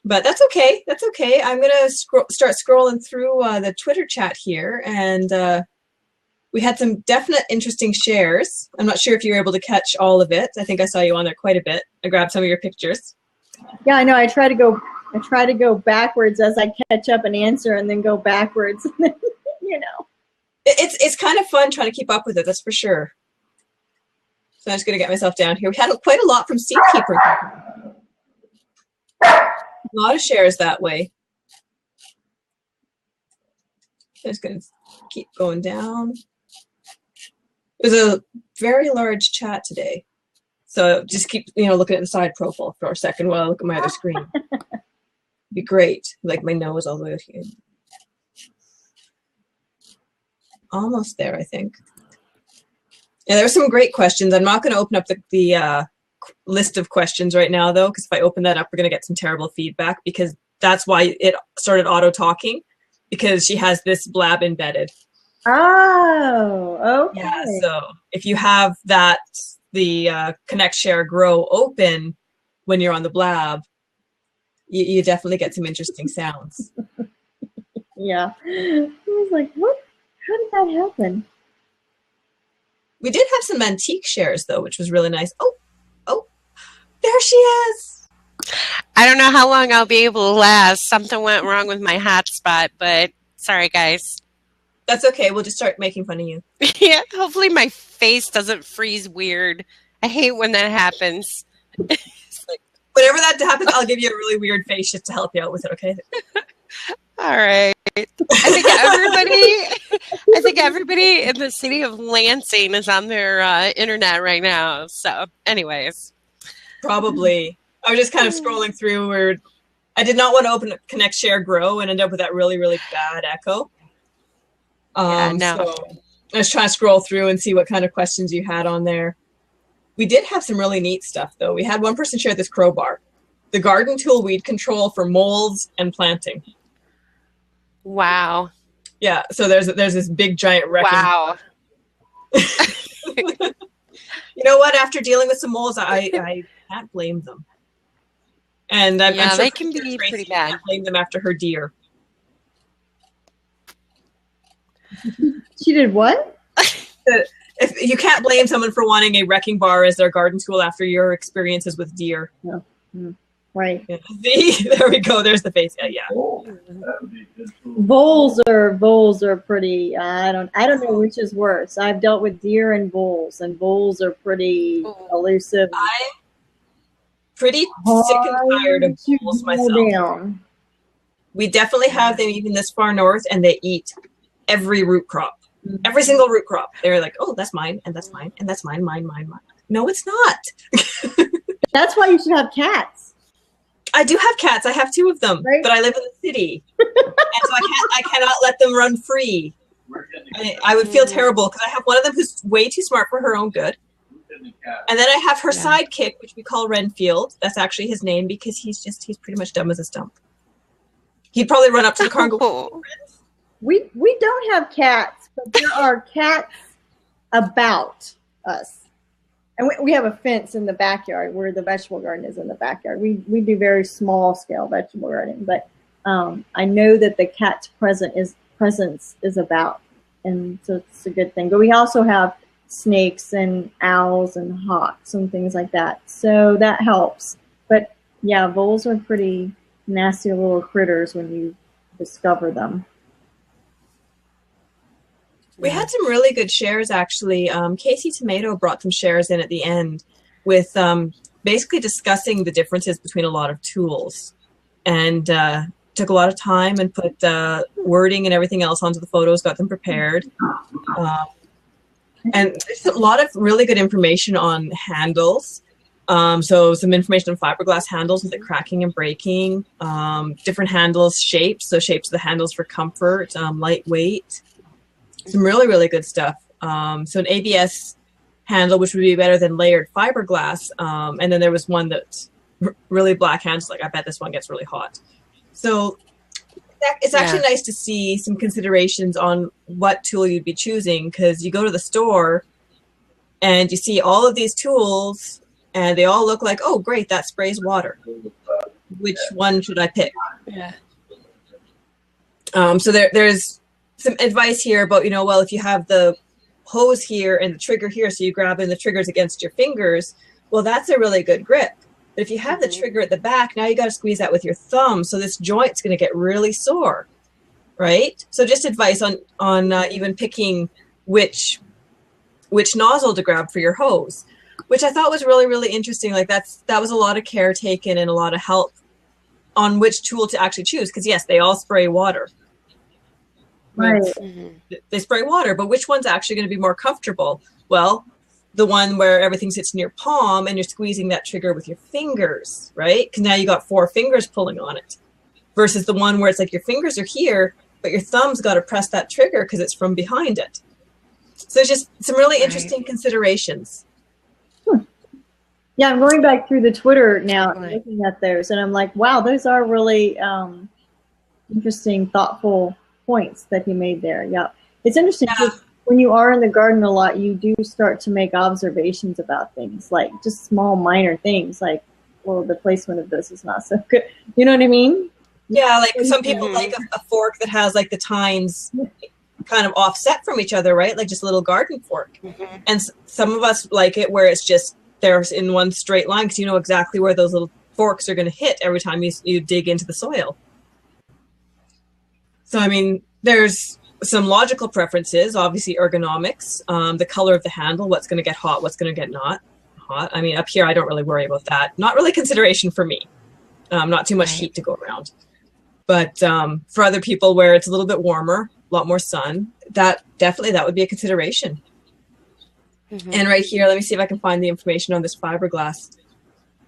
but that's okay. That's okay. I'm gonna start scrolling through the Twitter chat here, and we had some definite interesting shares. I'm not sure if you were able to catch all of it. I think I saw you on there quite a bit. I grabbed some of your pictures. Yeah, I know. I try to go backwards as I catch up and answer, and then go backwards. It's kind of fun trying to keep up with it. That's for sure. So I'm just going to get myself down here. We had quite a lot from Seedkeeper. A lot of shares that way. So I'm just going to keep going down. It was a very large chat today. So just keep, looking at the side profile for a second while I look at my other screen. It'd be great. Like my nose all the way out here. Almost there, I think. Yeah, there were some great questions. I'm not going to open up the list of questions right now, though, because if I open that up, we're going to get some terrible feedback, because that's why it started auto-talking, because she has this blab embedded. Oh, okay. Yeah, so if you have that, the Connect, Share, Grow open when you're on the Blab, you definitely get some interesting sounds. Yeah. I was like, what? How did that happen? We did have some antique shares, though, which was really nice. Oh, there she is. I don't know how long I'll be able to last. Something went wrong with my hotspot, but sorry, guys. That's okay. We'll just start making fun of you. Yeah, hopefully my face doesn't freeze weird. I hate when that happens. Whenever that happens, I'll give you a really weird face just to help you out with it, okay? All right. I think everybody in the city of Lansing is on their internet right now. So, anyways. Probably. I was just kind of scrolling through where I did not want to open Connect, Share, Grow and end up with that really, really bad echo. Yeah, no. So I was trying to scroll through and see what kind of questions you had on there. We did have some really neat stuff, though. We had one person share this crowbar, the garden tool weed control for molds and planting. Wow. Yeah, so there's this big giant wrecking. Wow. You know what? After dealing with some molds, I can't blame them. And I'm sure they can be pretty bad. Can't blame them after her deer. She did what? If you can't blame someone for wanting a wrecking bar as their garden tool after your experiences with deer. No. Right. Yeah. See, there we go. There's the face. Yeah. Voles are pretty. I don't know which is worse. I've dealt with deer and voles are pretty elusive. I'm pretty sick and tired of voles myself. Down. We definitely have them even this far north, and they eat every root crop. Every single root crop. They're like, oh, that's mine, and that's mine, and that's mine. No, it's not. That's why you should have cats. I do have cats. I have 2 of them, right? But I live in the city, and so I cannot let them run free. I would feel terrible because I have one of them who's way too smart for her own good, and then I have her sidekick, which we call Renfield. That's actually his name because he's pretty much dumb as a stump. He'd probably run up to the car and go. We don't have cats, but there are cats about us. And we have a fence in the backyard where the vegetable garden is in the backyard. We do very small scale vegetable gardening, but I know that the cat's presence is about, and so it's a good thing. But we also have snakes and owls and hawks and things like that, so that helps. But yeah, voles are pretty nasty little critters when you discover them. We had some really good shares, actually. Casey Tomato brought some shares in at the end with basically discussing the differences between a lot of tools, and took a lot of time and put wording and everything else onto the photos, got them prepared. And there's a lot of really good information on handles. So some information on fiberglass handles with it cracking and breaking, different handles, shapes. So shapes of the handles for comfort, lightweight. Some really, really good stuff. So an ABS handle, which would be better than layered fiberglass. And then there was one that's really black handles. Like, I bet this one gets really hot. So it's actually nice to see some considerations on what tool you'd be choosing, because you go to the store and you see all of these tools and they all look like, oh, great, that sprays water. Which one should I pick? Yeah. So there's some advice here about, well, if you have the hose here and the trigger here, so you grab in the triggers against your fingers, well, that's a really good grip. But if you have the trigger at the back, now you got to squeeze that with your thumb, so this joint's going to get really sore, right? So just advice on even picking which nozzle to grab for your hose, which I thought was really, really interesting. Like that was a lot of care taken and a lot of help on which tool to actually choose, because yes, they all spray water. Right. They spray water, but which one's actually going to be more comfortable? Well, the one where everything sits in your palm and you're squeezing that trigger with your fingers, right? Because now you got 4 fingers pulling on it, versus the one where it's like your fingers are here, but your thumb's got to press that trigger because it's from behind it. So it's just some really interesting considerations. Yeah, I'm going back through the Twitter now and looking at those, and I'm like, wow, those are really interesting, thoughtful points that he made there. Yeah. It's interesting because when you are in the garden a lot, you do start to make observations about things, like just small, minor things, like, well, the placement of this is not so good. You know what I mean? Yeah, like some people like a fork that has like the tines kind of offset from each other, right? Like just a little garden fork. And some of us like it where it's just there's in one straight line because you know exactly where those little forks are going to hit every time you dig into the soil. So, I mean, there's some logical preferences, obviously ergonomics, the color of the handle, what's going to get hot, what's going to get not hot. I mean, up here, I don't really worry about that. Not really consideration for me. Not too much heat to go around. But for other people where it's a little bit warmer, a lot more sun, that would be a consideration. And right here, let me see if I can find the information on this fiberglass.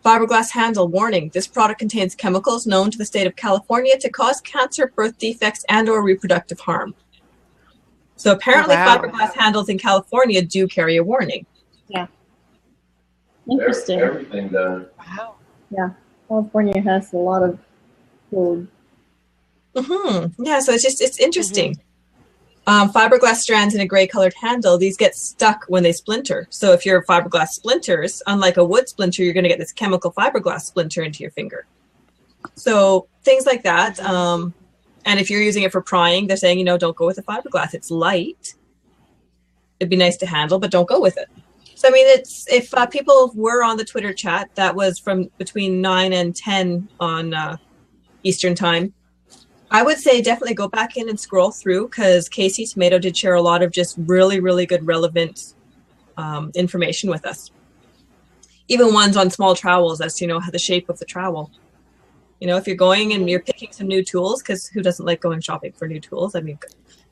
Fiberglass handle, warning, this product contains chemicals known to the state of California to cause cancer, birth defects, and or reproductive harm. So apparently fiberglass handles in California do carry a warning. Yeah. Interesting. Everything does. Wow. Yeah. California has a lot of code. Yeah, so it's interesting. Fiberglass strands in a gray colored handle, these get stuck when they splinter. So if your fiberglass splinters, unlike a wood splinter, you're going to get this chemical fiberglass splinter into your finger. So things like that. And if you're using it for prying, they're saying, you know, don't go with the fiberglass. It's light. It'd be nice to handle, but don't go with it. So, I mean, it's if people were on the Twitter chat, that was from between 9 and 10 on Eastern time. I would say definitely go back in and scroll through because Casey Tomato did share a lot of just really, really good, relevant information with us. Even ones on small trowels as to, you know, the shape of the trowel. You know, if you're going and you're picking some new tools, because who doesn't like going shopping for new tools? I mean,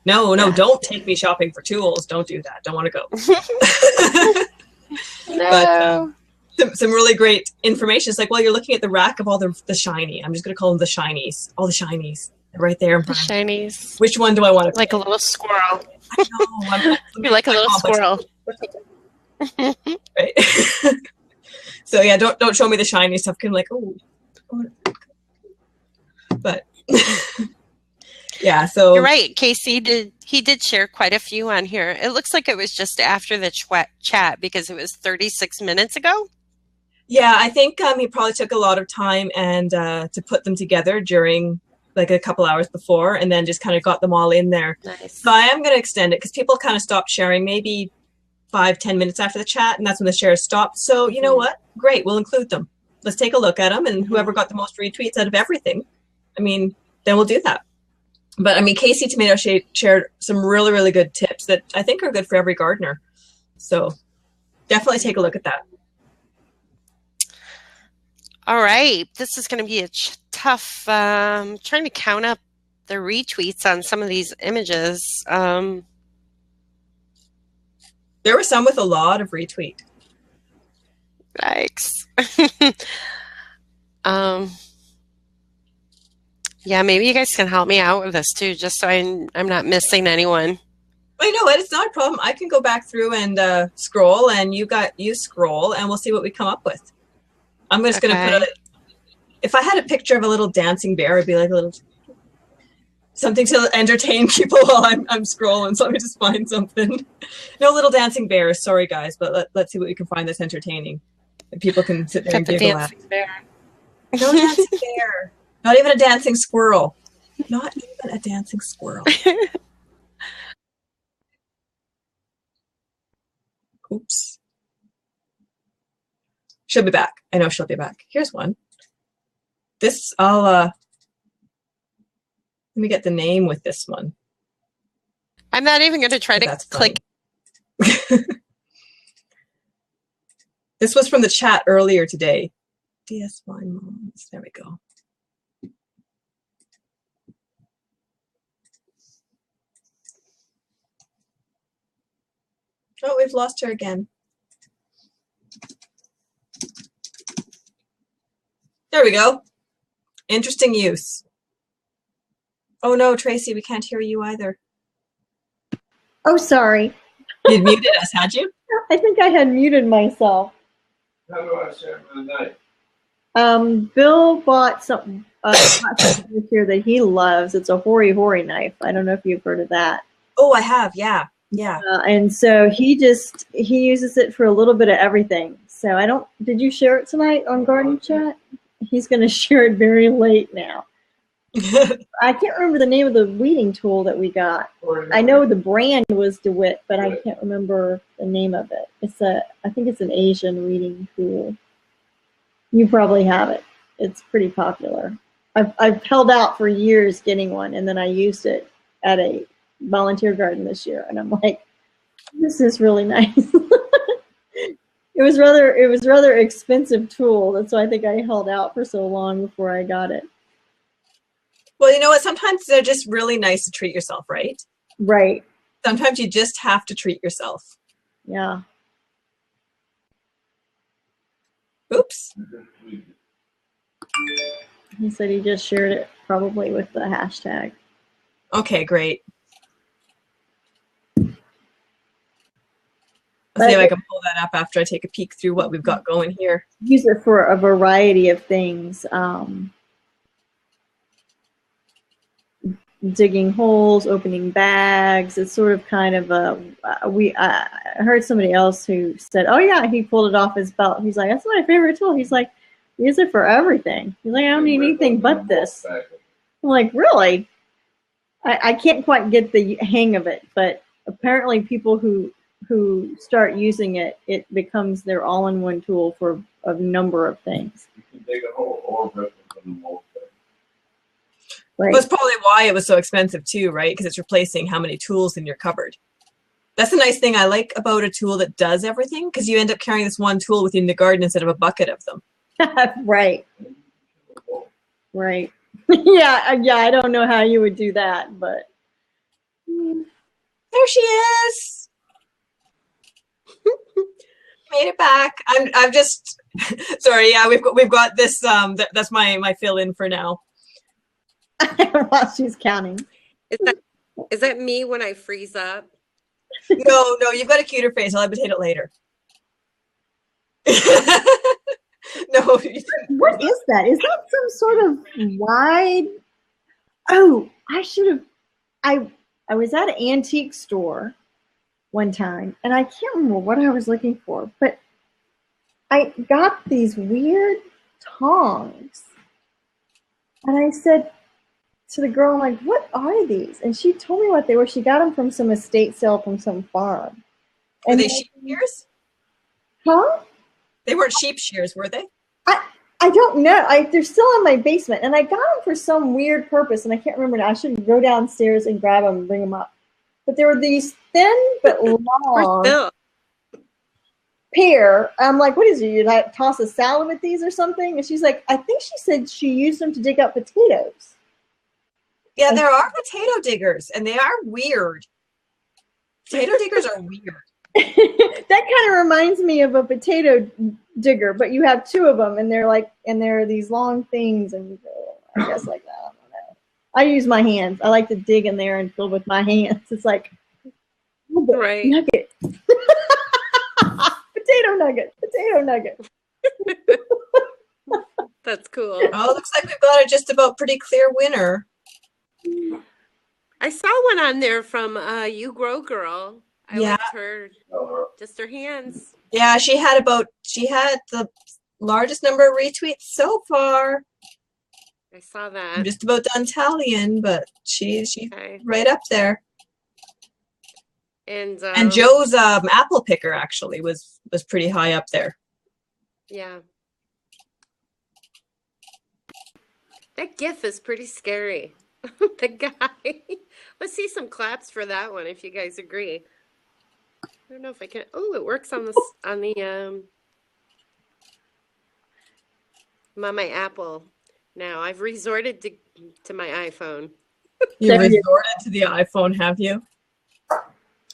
no, don't take me shopping for tools. Don't do that. Don't want to go. No. But some really great information. It's like, well, you're looking at the rack of all the shiny. I'm just going to call them the shinies. All the shinies. They're right there. The shinies. Which one do I want to like a little squirrel. I know. You're like a little squirrel. Right. So yeah, don't show me the shiny stuff. I'm like, oh. But yeah, so you're right. Casey did share quite a few on here. It looks like it was just after the chat because it was 36 minutes ago. Yeah, I think he probably took a lot of time and to put them together during like a couple hours before, and then just kind of got them all in there. Nice. So I am going to extend it because people kind of stopped sharing maybe 5-10 minutes after the chat, and that's when the shares stopped. So you know what? Great, we'll include them. Let's take a look at them, and whoever got the most retweets out of everything, I mean, then we'll do that. But I mean, Casey Tomato shared some really, really good tips that I think are good for every gardener. So definitely take a look at that. All right. This is going to be a tough, trying to count up the retweets on some of these images. There were some with a lot of retweet. Yikes. Yeah, maybe you guys can help me out with this too, just so I'm not missing anyone. Well, you know what? It's not a problem. I can go back through and scroll, and you scroll, and we'll see what we come up with. I'm just going to put if I had a picture of a little dancing bear, it'd be like a little something to entertain people while I'm scrolling. So let me just find something. No little dancing bears. Sorry, guys, but let's see what we can find that's entertaining. And people can sit there and giggle at. Bear. No dancing bear. Not even a dancing squirrel. Not even a dancing squirrel. Oops. She'll be back. I know she'll be back. Here's one. This, let me get the name with this one. I'm not even going to try to click. This was from the chat earlier today. DSY Moms. There we go. Oh, we've lost her again. There we go. Interesting use. Oh no, Tracy, we can't hear you either. Oh, sorry. You'd muted us, had you? I think I had muted myself. How do I share my knife? Bill bought something here that he loves. It's a hori knife. I don't know if you've heard of that. Oh, I have. Yeah. Yeah. And so he uses it for a little bit of everything. So did you share it tonight on Garden Chat? He's going to share it very late now. I can't remember the name of the weeding tool that we got. I know the brand was DeWitt, but I can't remember the name of it. I think it's an Asian weeding tool. You probably have it. It's pretty popular. I've held out for years getting one, and then I used it at a volunteer garden this year, and I'm like, this is really nice. It was rather expensive tool. That's why I think I held out for so long before I got it. Well, you know what? Sometimes they're just really nice to treat yourself, right? Right. Sometimes you just have to treat yourself. Yeah. Oops. He said he just shared it probably with the hashtag. Okay, great. I'll see if I can pull that up after I take a peek through what we've got going here. Use it for a variety of things. Digging holes, opening bags. It's sort of kind of I heard somebody else who said, oh yeah, he pulled it off his belt. He's like, that's my favorite tool. He's like, use it for everything. He's like, I don't need anything but this. I'm like, really? I can't quite get the hang of it, but apparently people who start using it, it becomes their all-in-one tool for a number of things. Right. That's probably why it was so expensive too, right? Because it's replacing how many tools in your cupboard. That's the nice thing I like about a tool that does everything, because you end up carrying this one tool within the garden instead of a bucket of them. Right. Right. Yeah, I don't know how you would do that, but there she is. Made it back. I'm just sorry. Yeah, we've got this. That's my fill in for now. While she's counting. Is that me when I freeze up? No, you've got a cuter face. I'll imitate it later. No. What is that? Is that some sort of wide? Oh, I was at an antique store one time, and I can't remember what I was looking for, but I got these weird tongs, and I said to the girl, I'm like, what are these? And she told me what they were. She got them from some estate sale from some farm. Were they sheep shears? Huh? They weren't sheep shears, were they? I don't know. They're still in my basement, and I got them for some weird purpose, and I can't remember now. I should go downstairs and grab them and bring them up. But there were these thin but long pair. I'm like, what is it? You like toss a salad with these or something? And she's like, I think she said she used them to dig up potatoes. Yeah, there are potato diggers, and they are weird. Potato diggers are weird. That kind of reminds me of a potato digger, but you have two of them, and they're these long things, and I guess like that. I don't know. I use my hands. I like to dig in there and fill with my hands. It's like right. Nugget. Potato nugget. That's cool. Oh, looks like we've got a just about pretty clear winner. I saw one on there from You Grow Girl. I liked her, just her hands. Yeah, she had the largest number of retweets so far. I saw that. I'm just about done tallying, but she's okay. Right up there. And Joe's apple picker actually was pretty high up there. Yeah. That GIF is pretty scary. The guy. Let's see some claps for that one if you guys agree. I don't know if I can. Oh, it works on my Apple. Now I've resorted to my iPhone. You've resorted to the iPhone, have you?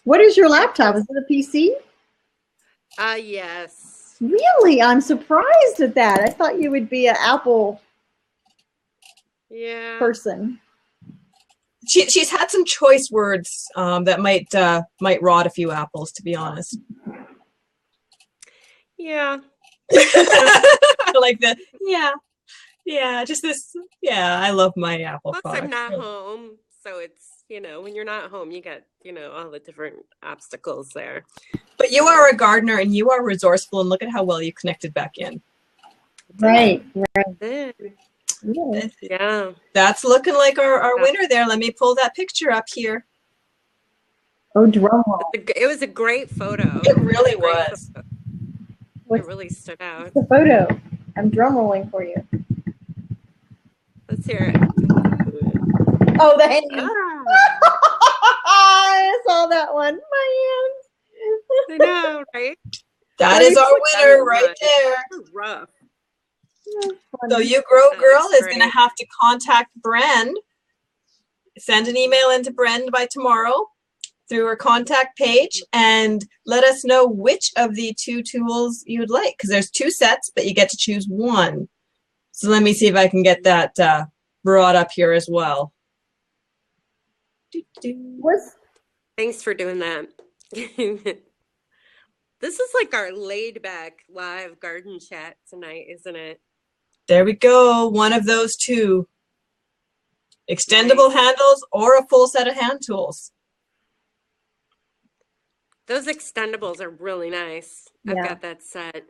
What is your laptop? Is it a PC? Yes. Really? I'm surprised at that. I thought you would be an Apple person. She's had some choice words that might rot a few apples, to be honest. Yeah. I like just this. Yeah, I love my Apple. Plus, I'm not home, So it's, when you're not home, you got, all the different obstacles there. But you are a gardener and you are resourceful, and look at how well you connected back in. Right. Yeah. That's looking like our winner there. Let me pull that picture up here. Oh, drum roll. It was a great photo. It really was. It really stood out. The photo. I'm drum rolling for you. Let's hear it. Oh, the hand. Ah. I saw that one. My I know, right? That is our winner right there. Rough. So You Grow Girl is going to have to contact Bren. Send an email into Bren by tomorrow through her contact page and let us know which of the 2 tools you'd like, because there's 2 sets, but you get to choose one. So let me see if I can get that brought up here as well. Thanks for doing that. This is like our laid back live garden chat tonight, isn't it? There we go. One of those 2. Extendable handles or a full set of hand tools. Those extendables are really nice. Yeah. I've got that set.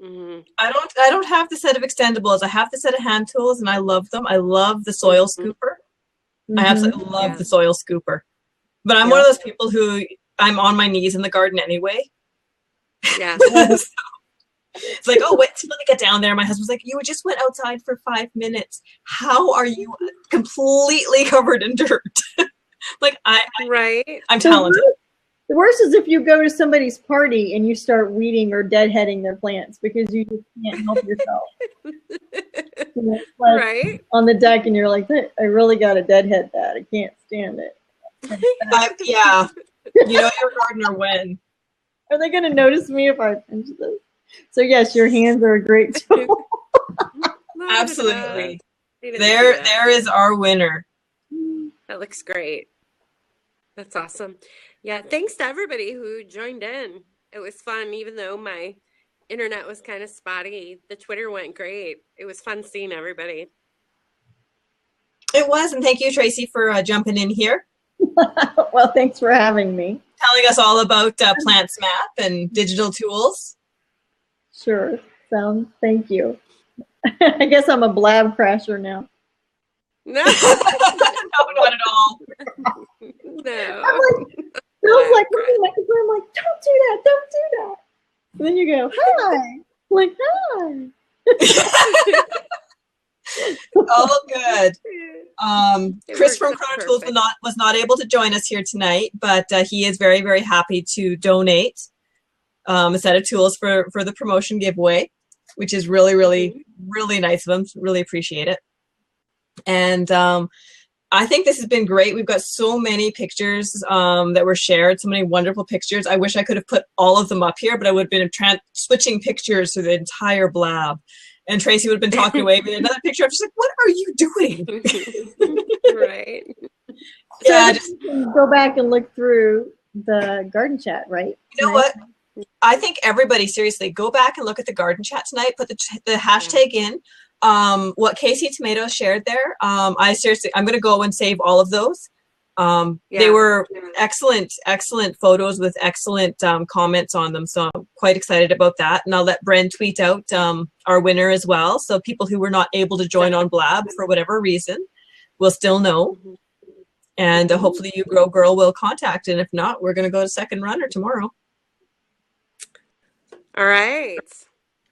Mm-hmm. I don't have the set of extendables. I have the set of hand tools and I love them. I love the soil scooper. I absolutely love the soil scooper. But I'm one of those people who I'm on my knees in the garden anyway. Yeah. So, it's like, oh, wait till I get down there. My husband's like, you just went outside for 5 minutes. How are you completely covered in dirt? Like I'm talented. The worst is if you go to somebody's party and you start weeding or deadheading their plants because you just can't help yourself. Like on the deck and you're like, I really got to deadhead that. I can't stand it. Yeah. You know your gardener when. Are they going to notice me if I pinch this? So yes, your hands are a great tool. Absolutely. There is our winner. That looks great. That's awesome. Yeah, thanks to everybody who joined in. It was fun, even though my internet was kind of spotty. The Twitter went great. It was fun seeing everybody. It was, and thank you, Tracy, for jumping in here. Well, thanks for having me. Telling us all about Plants Map and digital tools. Sure. Thank you. I guess I'm a blab crasher now. No. No, not at all. No. I'm like, don't do that. And then you go, hi. I'm like, hi. All good. Chris from Chrono Tools was not able to join us here tonight, but he is very, very happy to donate a set of tools for the promotion giveaway, which is really, really, really nice of him. Really appreciate it. And I think this has been great. We've got so many pictures that were shared, so many wonderful pictures. I wish I could have put all of them up here, but I would have been switching pictures through the entire blab. And Tracy would have been talking away with another picture. I'm just like, what are you doing? Right. Yeah, so you can go back and look through the garden chat, right? You know what? I think everybody, seriously, go back and look at the garden chat tonight. Put the hashtag in. What Casey Tomato shared there. I'm going to go and save all of those. They were excellent photos with excellent comments on them. So I'm quite excited about that. And I'll let Bren tweet out our winner as well. So people who were not able to join on Blab for whatever reason will still know. And hopefully You Grow Girl will contact. And if not, we're going to go to second runner tomorrow. All right.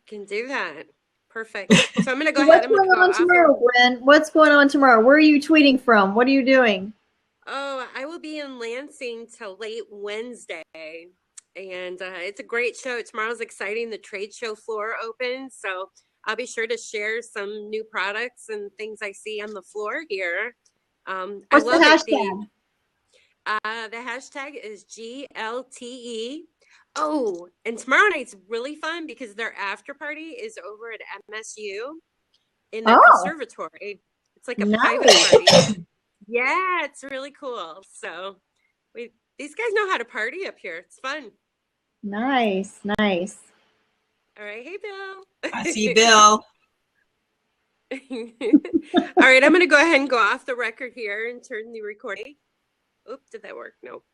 Can do that. Perfect. So I'm going to go ahead. What's going on tomorrow, Bren? What's going on tomorrow? Where are you tweeting from? What are you doing? Oh, I will be in Lansing till late Wednesday. And it's a great show. Tomorrow's exciting. The trade show floor opens. So I'll be sure to share some new products and things I see on the floor here. What's the hashtag? The hashtag is GLTE. Oh, and tomorrow night's really fun because their after party is over at MSU in the conservatory. It's like a private party. Yeah, it's really cool. So these guys know how to party up here. It's fun. Nice. All right. Hey, Bill. I see Bill. All right, I'm going to go ahead and go off the record here and turn the recording. Oop, did that work? Nope.